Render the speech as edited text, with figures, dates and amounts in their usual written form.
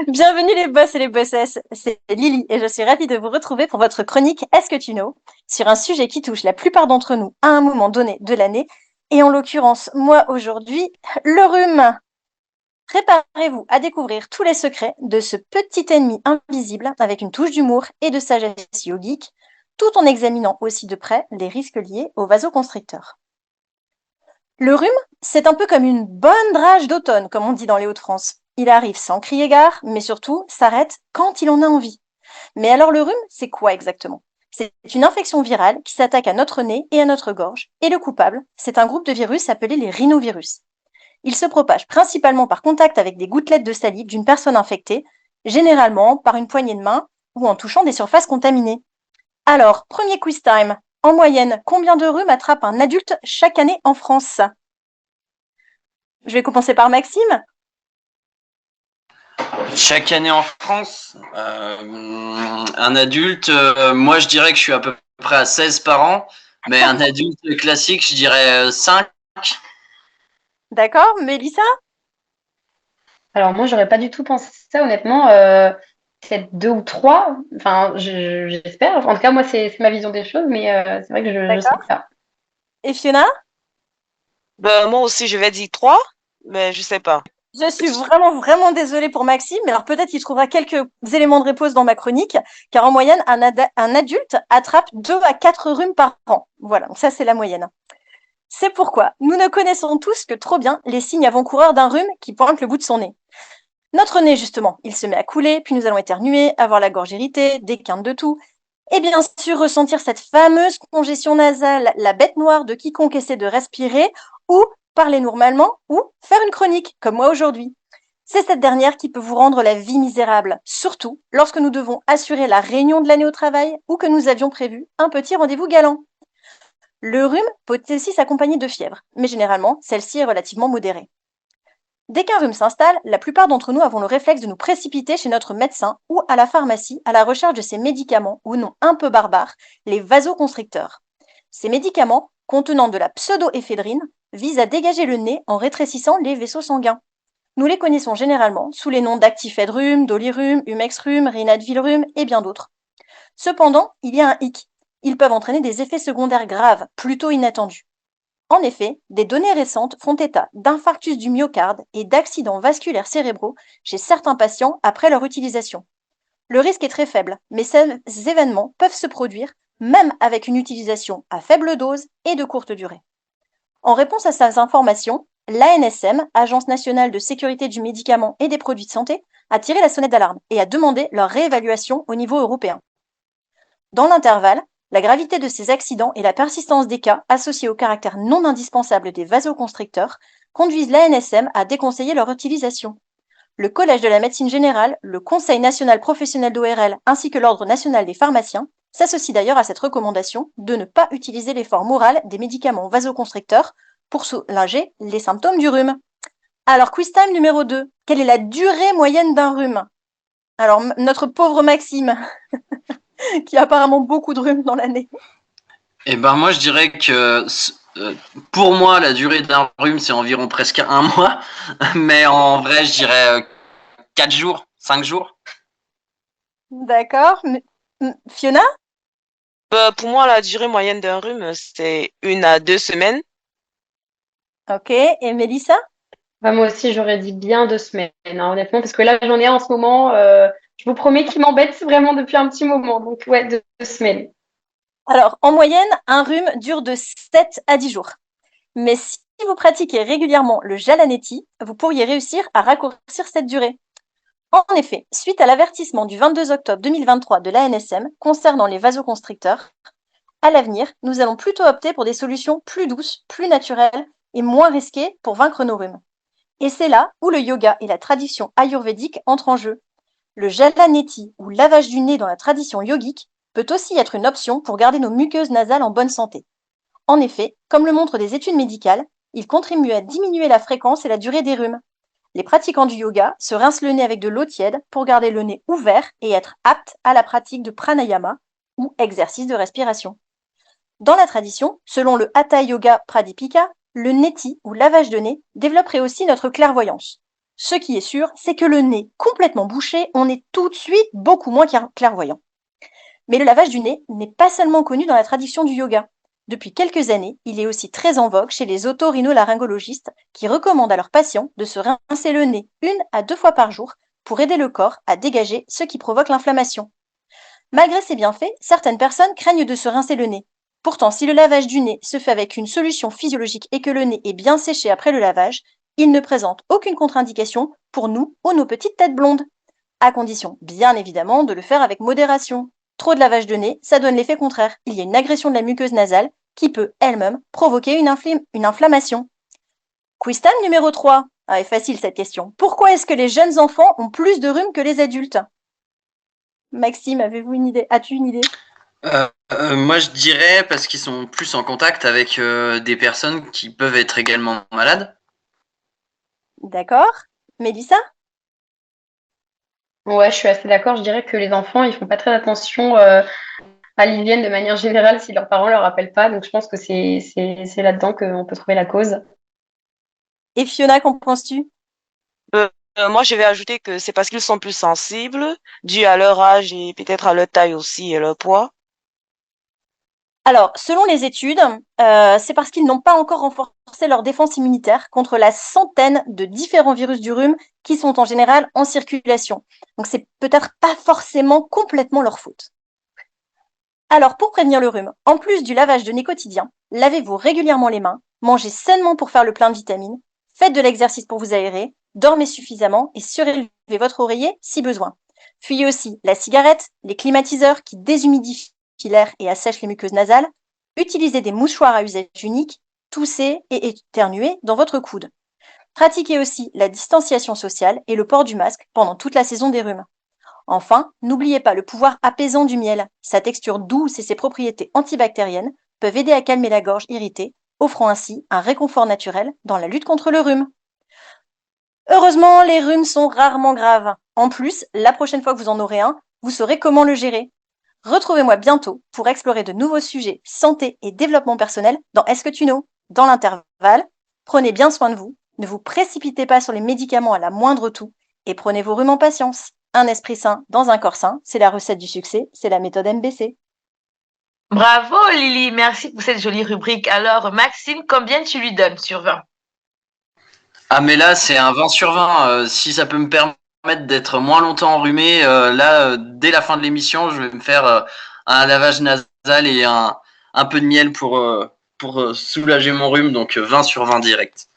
Bienvenue les boss et les bossesses, c'est Lily et je suis ravie de vous retrouver pour votre chronique Est-ce que tu know sur un sujet qui touche la plupart d'entre nous à un moment donné de l'année et en l'occurrence moi aujourd'hui, le rhume. Préparez-vous à découvrir tous les secrets de ce petit ennemi invisible avec une touche d'humour et de sagesse yogique, tout en examinant aussi de près les risques liés aux vasoconstricteurs. Le rhume, c'est un peu comme une bonne drage d'automne, comme on dit dans les Hauts-de-France. Il arrive sans crier gare, mais surtout s'arrête quand il en a envie. Mais alors le rhume, c'est quoi exactement? C'est une infection virale qui s'attaque à notre nez et à notre gorge, et le coupable, c'est un groupe de virus appelé les rhinovirus. Il se propage principalement par contact avec des gouttelettes de salive d'une personne infectée, généralement par une poignée de main ou en touchant des surfaces contaminées. Alors, premier quiz time. En moyenne, combien de rhumes attrape un adulte chaque année en France? Je vais commencer par Maxime. Chaque année en France, un adulte, moi je dirais que je suis à peu près à 16 par an, mais un adulte classique, je dirais 5. D'accord, Mélissa? Alors moi, j'aurais pas du tout pensé ça, honnêtement. Peut-être deux ou trois. Enfin, j'espère. En tout cas, moi, c'est ma vision des choses, mais c'est vrai que je sais D'accord. pas. Et Fiona? Ben, moi aussi, je vais dire 3, mais je sais pas. Je suis vraiment désolée pour Maxime, mais alors peut-être qu'il trouvera quelques éléments de réponse dans ma chronique, car en moyenne, un adulte attrape 2 à 4 rhumes par an. Voilà, donc ça c'est la moyenne. C'est pourquoi nous ne connaissons tous que trop bien les signes avant-coureurs d'un rhume qui pointe le bout de son nez. Notre nez, justement, il se met à couler, puis nous allons éternuer, avoir la gorge irritée, des quintes de toux, et bien sûr ressentir cette fameuse congestion nasale, la bête noire de quiconque essaie de respirer, ou parler normalement, ou faire une chronique, comme moi aujourd'hui. C'est cette dernière qui peut vous rendre la vie misérable, surtout lorsque nous devons assurer la réunion de l'année au travail ou que nous avions prévu un petit rendez-vous galant. Le rhume peut aussi s'accompagner de fièvre, mais généralement, celle-ci est relativement modérée. Dès qu'un rhume s'installe, la plupart d'entre nous avons le réflexe de nous précipiter chez notre médecin ou à la pharmacie à la recherche de ces médicaments, ou non un peu barbares, les vasoconstricteurs. Ces médicaments, contenant de la pseudoéphédrine, visent à dégager le nez en rétrécissant les vaisseaux sanguins. Nous les connaissons généralement sous les noms d'Actifed-Rhume, Dolirum, Humex-Rhume, Rinadvil-Rhume et bien d'autres. Cependant, il y a un hic. Ils peuvent entraîner des effets secondaires graves, plutôt inattendus. En effet, des données récentes font état d'infarctus du myocarde et d'accidents vasculaires cérébraux chez certains patients après leur utilisation. Le risque est très faible, mais ces événements peuvent se produire même avec une utilisation à faible dose et de courte durée. En réponse à ces informations, l'ANSM, Agence nationale de sécurité du médicament et des produits de santé, a tiré la sonnette d'alarme et a demandé leur réévaluation au niveau européen. Dans l'intervalle, la gravité de ces accidents et la persistance des cas associés au caractère non indispensable des vasoconstricteurs conduisent l'ANSM à déconseiller leur utilisation. Le Collège de la médecine générale, le Conseil national professionnel d'ORL ainsi que l'Ordre national des pharmaciens s'associent d'ailleurs à cette recommandation de ne pas utiliser les formes orales des médicaments vasoconstricteurs pour soulager les symptômes du rhume. Alors, quiz time numéro 2. Quelle est la durée moyenne d'un rhume? Alors, notre pauvre Maxime, qui a apparemment beaucoup de rhume dans l'année. Et ben moi je dirais que pour moi la durée d'un rhume c'est environ presque un mois, mais en vrai je dirais 4 jours, 5 jours. D'accord. Fiona? Pour moi, la durée moyenne d'un rhume, c'est 1 à 2 semaines. Ok. Et Mélissa? Bah, moi aussi, j'aurais dit bien 2 semaines, hein, honnêtement, parce que là, j'en ai un en ce moment. Je vous promets qu'il m'embête vraiment depuis un petit moment. Donc, ouais, 2 semaines. Alors, en moyenne, un rhume dure de 7 à 10 jours. Mais si vous pratiquez régulièrement le Jalanetti, vous pourriez réussir à raccourcir cette durée. En effet, suite à l'avertissement du 22 octobre 2023 de l'ANSM concernant les vasoconstricteurs, à l'avenir, nous allons plutôt opter pour des solutions plus douces, plus naturelles et moins risquées pour vaincre nos rhumes. Et c'est là où le yoga et la tradition ayurvédique entrent en jeu. Le Jalanetti, ou lavage du nez dans la tradition yogique, peut aussi être une option pour garder nos muqueuses nasales en bonne santé. En effet, comme le montrent des études médicales, il contribue à diminuer la fréquence et la durée des rhumes. Les pratiquants du yoga se rincent le nez avec de l'eau tiède pour garder le nez ouvert et être aptes à la pratique de pranayama ou exercice de respiration. Dans la tradition, selon le Hatha Yoga Pradipika, le neti ou lavage de nez développerait aussi notre clairvoyance. Ce qui est sûr, c'est que le nez complètement bouché, on est tout de suite beaucoup moins clairvoyant. Mais le lavage du nez n'est pas seulement connu dans la tradition du yoga. Depuis quelques années, il est aussi très en vogue chez les otorhinolaryngologistes qui recommandent à leurs patients de se rincer le nez 1 à 2 fois par jour pour aider le corps à dégager ce qui provoque l'inflammation. Malgré ces bienfaits, certaines personnes craignent de se rincer le nez. Pourtant, si le lavage du nez se fait avec une solution physiologique et que le nez est bien séché après le lavage, il ne présente aucune contre-indication pour nous ou nos petites têtes blondes. À condition, bien évidemment, de le faire avec modération. Trop de lavage de nez, ça donne l'effet contraire. Il y a une agression de la muqueuse nasale qui peut elle-même provoquer une inflammation. Quiz time numéro 3. Ah, est facile cette question. Pourquoi est-ce que les jeunes enfants ont plus de rhume que les adultes? Maxime, avez-vous une idée? As-tu une idée? Moi, je dirais parce qu'ils sont plus en contact avec des personnes qui peuvent être également malades. D'accord. Mélissa? Ouais, je suis assez d'accord. Je dirais que les enfants, ils font pas très attention à l'hygiène de manière générale si leurs parents leur rappellent pas. Donc, je pense que c'est là-dedans qu'on peut trouver la cause. Et Fiona, qu'en penses-tu? Moi, je vais ajouter que c'est parce qu'ils sont plus sensibles, dû à leur âge et peut-être à leur taille aussi et leur poids. Alors, selon les études, c'est parce qu'ils n'ont pas encore renforcé leur défense immunitaire contre la centaine de différents virus du rhume qui sont en général en circulation. Donc, c'est peut-être pas forcément complètement leur faute. Alors, pour prévenir le rhume, en plus du lavage de nez quotidien, lavez-vous régulièrement les mains, mangez sainement pour faire le plein de vitamines, faites de l'exercice pour vous aérer, dormez suffisamment et surélevez votre oreiller si besoin. Fuyez aussi la cigarette, les climatiseurs qui déshumidifient l'air et assèchent les muqueuses nasales. Utilisez des mouchoirs à usage unique, toussez et éternuez dans votre coude. Pratiquez aussi la distanciation sociale et le port du masque pendant toute la saison des rhumes. Enfin, n'oubliez pas le pouvoir apaisant du miel. Sa texture douce et ses propriétés antibactériennes peuvent aider à calmer la gorge irritée, offrant ainsi un réconfort naturel dans la lutte contre le rhume. Heureusement, les rhumes sont rarement graves. En plus, la prochaine fois que vous en aurez un, vous saurez comment le gérer. Retrouvez-moi bientôt pour explorer de nouveaux sujets santé et développement personnel dans Est-ce que tu know? Dans l'intervalle, prenez bien soin de vous, ne vous précipitez pas sur les médicaments à la moindre toux et prenez vos rhumes en patience. Un esprit sain dans un corps sain, c'est la recette du succès, c'est la méthode MBC. Bravo Lily, merci pour cette jolie rubrique. Alors Maxime, combien tu lui donnes sur 20? Ah, mais là, c'est un 20 sur 20. Si ça peut me permettre d'être moins longtemps enrhumé, dès la fin de l'émission, je vais me faire un lavage nasal et un peu de miel pour soulager mon rhume. Donc 20 sur 20 direct.